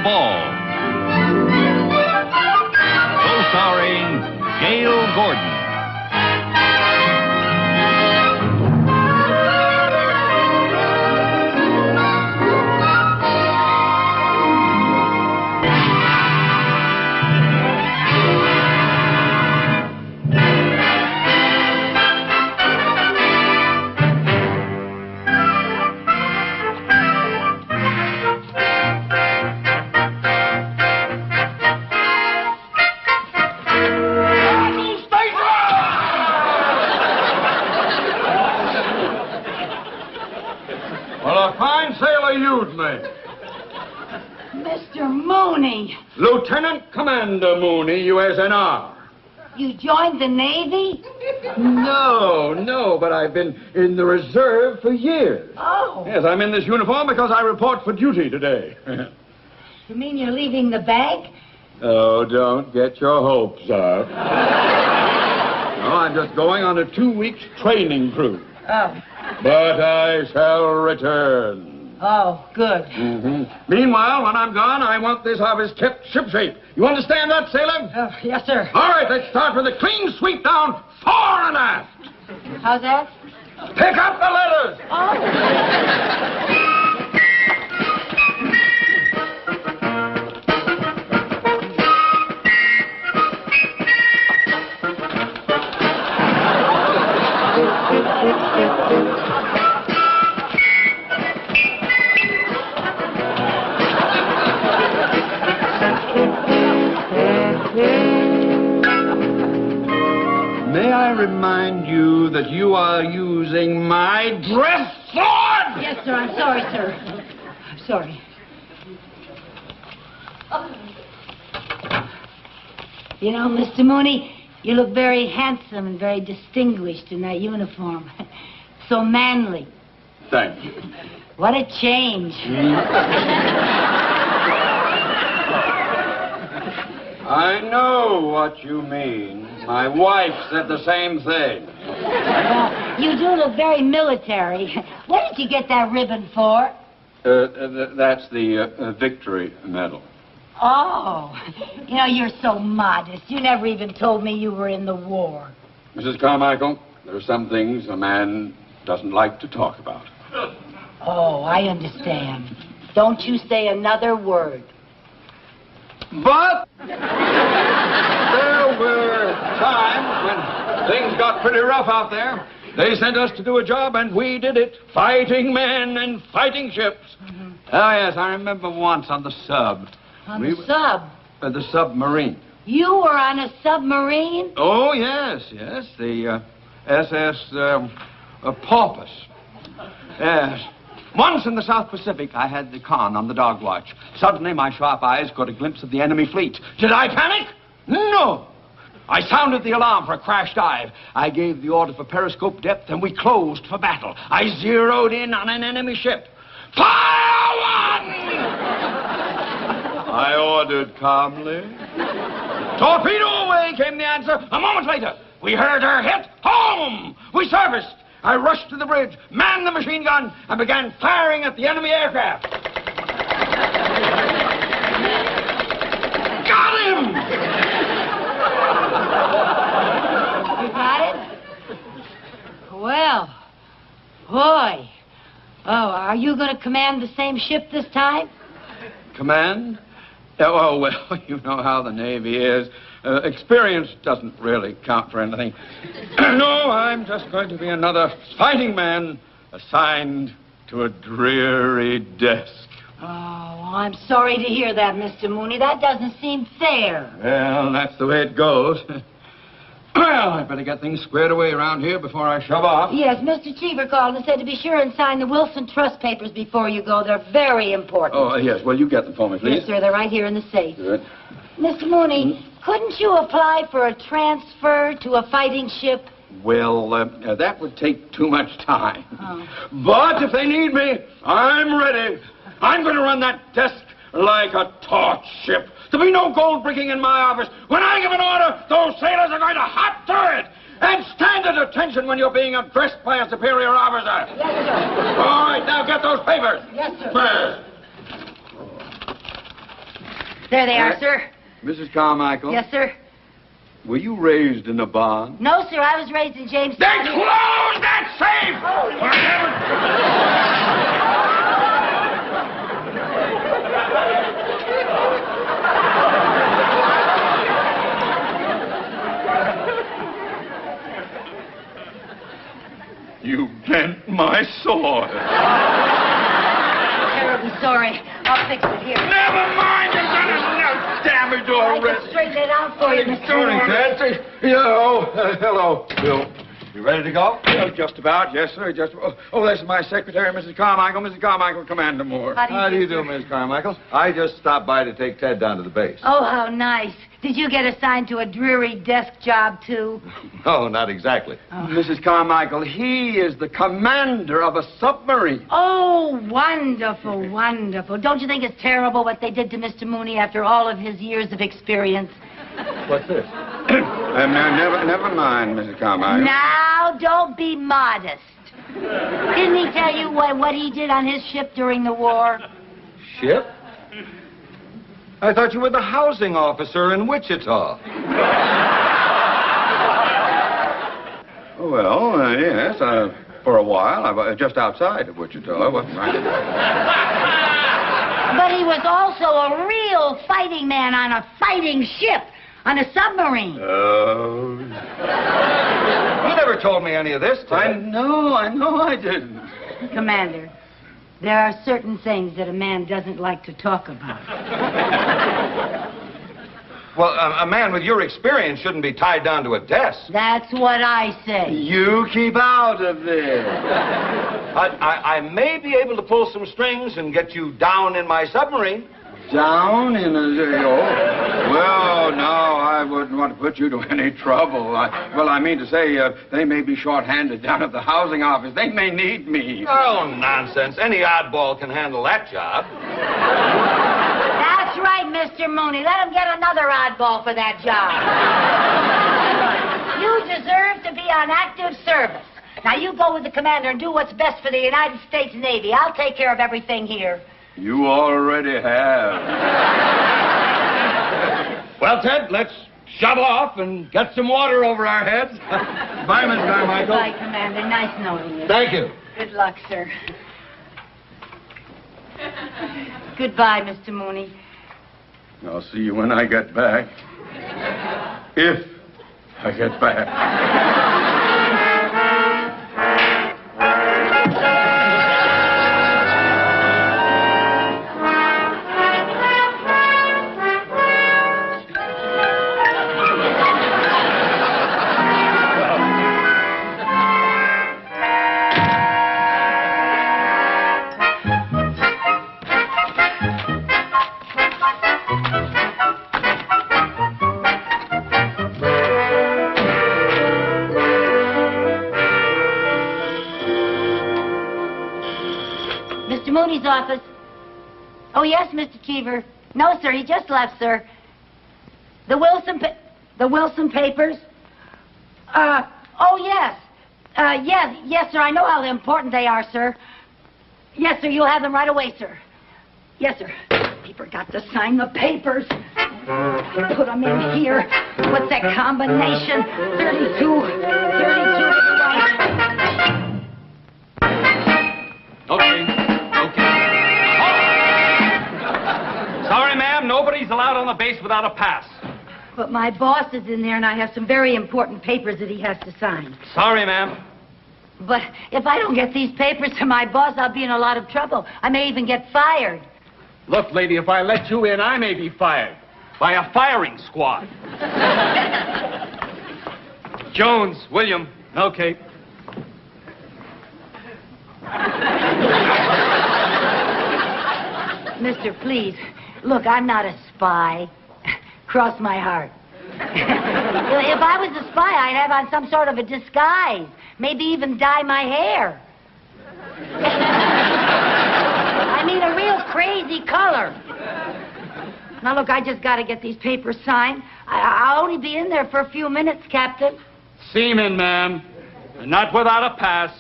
Ball. Co-starring Gail Gordon. Mr. Mooney. Lieutenant Commander Mooney, USNR. You joined the Navy? No, but I've been in the reserve for years. Oh. Yes, I'm in this uniform because I report for duty today. You mean you're leaving the bank? Oh, don't get your hopes up. No, I'm just going on a 2-week training cruise. Oh. But I shall return. Oh, good. Meanwhile, when I'm gone, I want this office kept shipshape. You understand that, sailor? Oh, yes, sir. All right, let's start with a clean sweep down fore and aft. How's that? Pick up the letters. Oh. May I remind you that you are using my dress sword? Yes, sir. I'm sorry, sir. I'm sorry. You know, Mr. Mooney, you look very handsome and very distinguished in that uniform. So manly. Thank you. What a change. I know what you mean. My wife said the same thing. Well, you do look very military. What did you get that ribbon for? That's the Victory Medal. Oh, you know, you're so modest. You never even told me you were in the war. Mrs. Carmichael, there are some things a man doesn't like to talk about. Oh, I understand. Don't you say another word. But there were times when things got pretty rough out there. They sent us to do a job, and we did it. Fighting men and fighting ships. Oh, yes, I remember once on the sub. On the sub? The submarine. You were on a submarine? Oh, yes. The SS Porpoise. Yes. Once in the South Pacific, I had the con on the dog watch. Suddenly, my sharp eyes caught a glimpse of the enemy fleet. Did I panic? No. I sounded the alarm for a crash dive. I gave the order for periscope depth, and we closed for battle. I zeroed in on an enemy ship. Fire one! I ordered calmly. Torpedo away, came the answer. A moment later, we heard her hit home. We serviced. I rushed to the bridge, manned the machine gun, and began firing at the enemy aircraft. Got him! You got it? Well, boy. Oh, are you going to command the same ship this time? Command? Oh, well, you know how the Navy is. Experience doesn't really count for anything. No, I'm just going to be another fighting man assigned to a dreary desk. Oh, I'm sorry to hear that, Mr. Mooney. That doesn't seem fair. Well, that's the way it goes. Well, I'd better get things squared away around here before I shove off. Yes, Mr. Cheever called and said to be sure and sign the Wilson Trust papers before you go. They're very important. Oh, yes. Well, you get them for me, please. Yes, sir. They're right here in the safe. Good. Mr. Mooney, couldn't you apply for a transfer to a fighting ship? Well, that would take too much time. Oh. But if they need me, I'm ready. I'm going to run that desk like a taut ship. There'll be no gold bricking in my office. When I give an order, those sailors are going to hop to it. And stand at attention when you're being addressed by a superior officer. Yes, sir. All right, now get those papers. Yes, sir. First. There they are, sir. Mrs. Carmichael? Yes, sir. Were you raised in a barn? No, sir, I was raised in Jamestown. Then close that safe! Oh, You bent my sword. terribly sorry. I'll fix it here. Never mind, you've done enough damage I already. can straighten it out for you, Mr. Morning, Mooney. Ted. Hello, Bill. You ready to go? Just about, yes, sir. This is my secretary, Mrs. Carmichael. Mrs. Carmichael, Commander Moore. How do you do, Miss Carmichael? I just stopped by to take Ted down to the base. Oh, how nice. Did you get assigned to a dreary desk job, too? No, not exactly. Mrs. Carmichael, he is the commander of a submarine. Oh, wonderful, wonderful. Don't you think it's terrible what they did to Mr. Mooney after all of his years of experience? What's this? Never mind, Mrs. Carmichael. Now, don't be modest. Didn't he tell you what he did on his ship during the war? Ship? I thought you were the housing officer in Wichita. Well, yes, for a while. I was just outside of Wichita. I wasn't right. But he was also a real fighting man on a fighting ship, on a submarine. Oh. You never told me any of this, Ted. I know I didn't. Commander, there are certain things that a man doesn't like to talk about. Well, a man with your experience shouldn't be tied down to a desk. That's what I say. You keep out of this. I may be able to pull some strings and get you down in my submarine. Down in a... Well, no, I wouldn't want to put you to any trouble. I mean to say, they may be short-handed down at the housing office. They may need me. Oh, nonsense. Any oddball can handle that job. That's right, Mr. Mooney. Let him get another oddball for that job. You deserve to be on active service. Now, you go with the commander and do what's best for the United States Navy. I'll take care of everything here. You already have. Well, Ted, let's shove off and get some water over our heads. Bye, Miss Carmichael. Bye, Commander. Nice knowing you. Thank you. Good luck, sir. Goodbye, Mr. Mooney. I'll see you when I get back. If I get back. Mr. Mooney's office. Oh, yes, Mr. Keever. No, sir, he just left, sir. The Wilson papers? Oh, yes. Yes, sir, I know how important they are, sir. Yes, sir, you'll have them right away, sir. Yes, sir. He forgot to sign the papers. Put them in here. What's that combination? 32. Okay. Sorry, ma'am. Nobody's allowed on the base without a pass. But my boss is in there, and I have some very important papers that he has to sign. Sorry, ma'am. But if I don't get these papers to my boss, I'll be in a lot of trouble. I may even get fired. Look, lady, if I let you in, I may be fired. By a firing squad. Jones, William. Okay. Mister, please. Look, I'm not a spy. Cross my heart. If I was a spy, I'd have on some sort of a disguise. Maybe even dye my hair. I mean, a real crazy color. Now, look, I just got to get these papers signed. I'll only be in there for a few minutes, Captain. Seaman, ma'am. Not without a pass.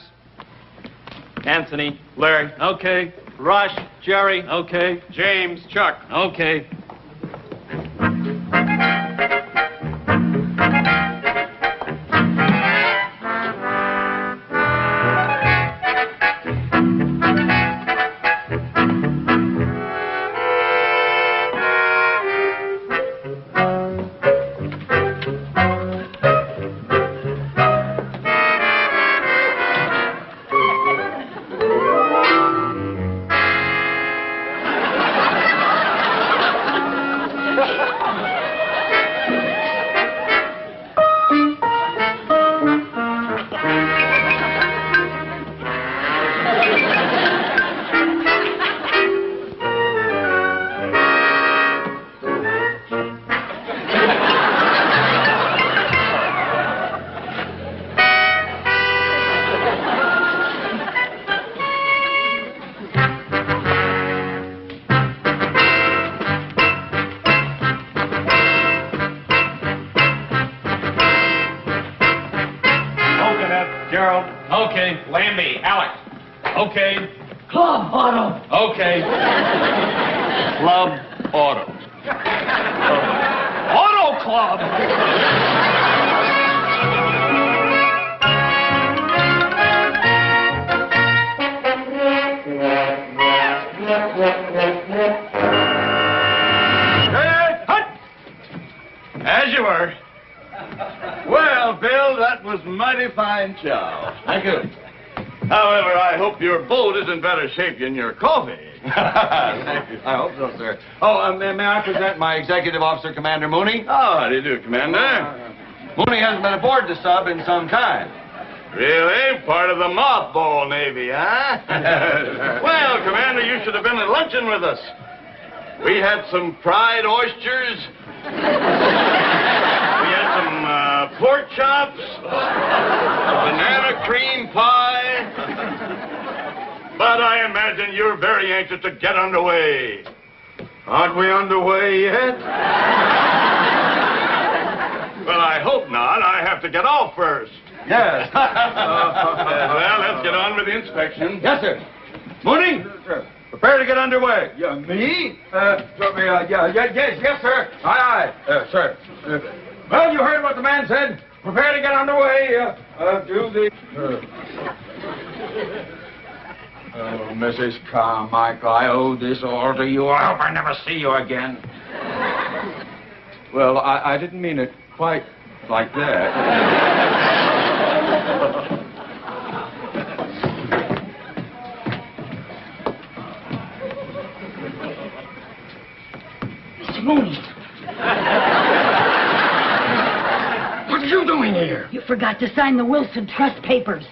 Anthony, Larry. Okay. Rush, Jerry. Okay. James, Chuck. Okay. Gerald. Okay. Lambie. Alex. Okay. Club Auto. Okay. Club Auto. Auto Club. Hey, hut! As you were. Well, Bill, that was mighty fine chow. Thank you. However, I hope your boat is in better shape than your coffee. Thank you. I hope so, sir. Oh, may I present my executive officer, Commander Mooney? Oh, how do you do, Commander? Mooney hasn't been aboard the sub in some time. Really? Part of the mothball Navy, huh? Well, Commander, you should have been at luncheon with us. We had some fried oysters. We had some pork chops. Banana cream pie. But I imagine you're very anxious to get underway. Aren't we underway yet? Well, I hope not. I have to get off first. Yes. Well, let's get on with the inspection. Yes, sir. Mooney, prepare to get underway. Yeah, me? Yes, sir. Aye, aye, sir. Well, you heard what the man said. Prepare to get underway. Do the... Oh, Mrs. Carmichael, I owe this all to you. I hope I never see you again. Well, I didn't mean it quite like that. Mr. Mooney. What are you doing here? You forgot to sign the Wilson Trust papers.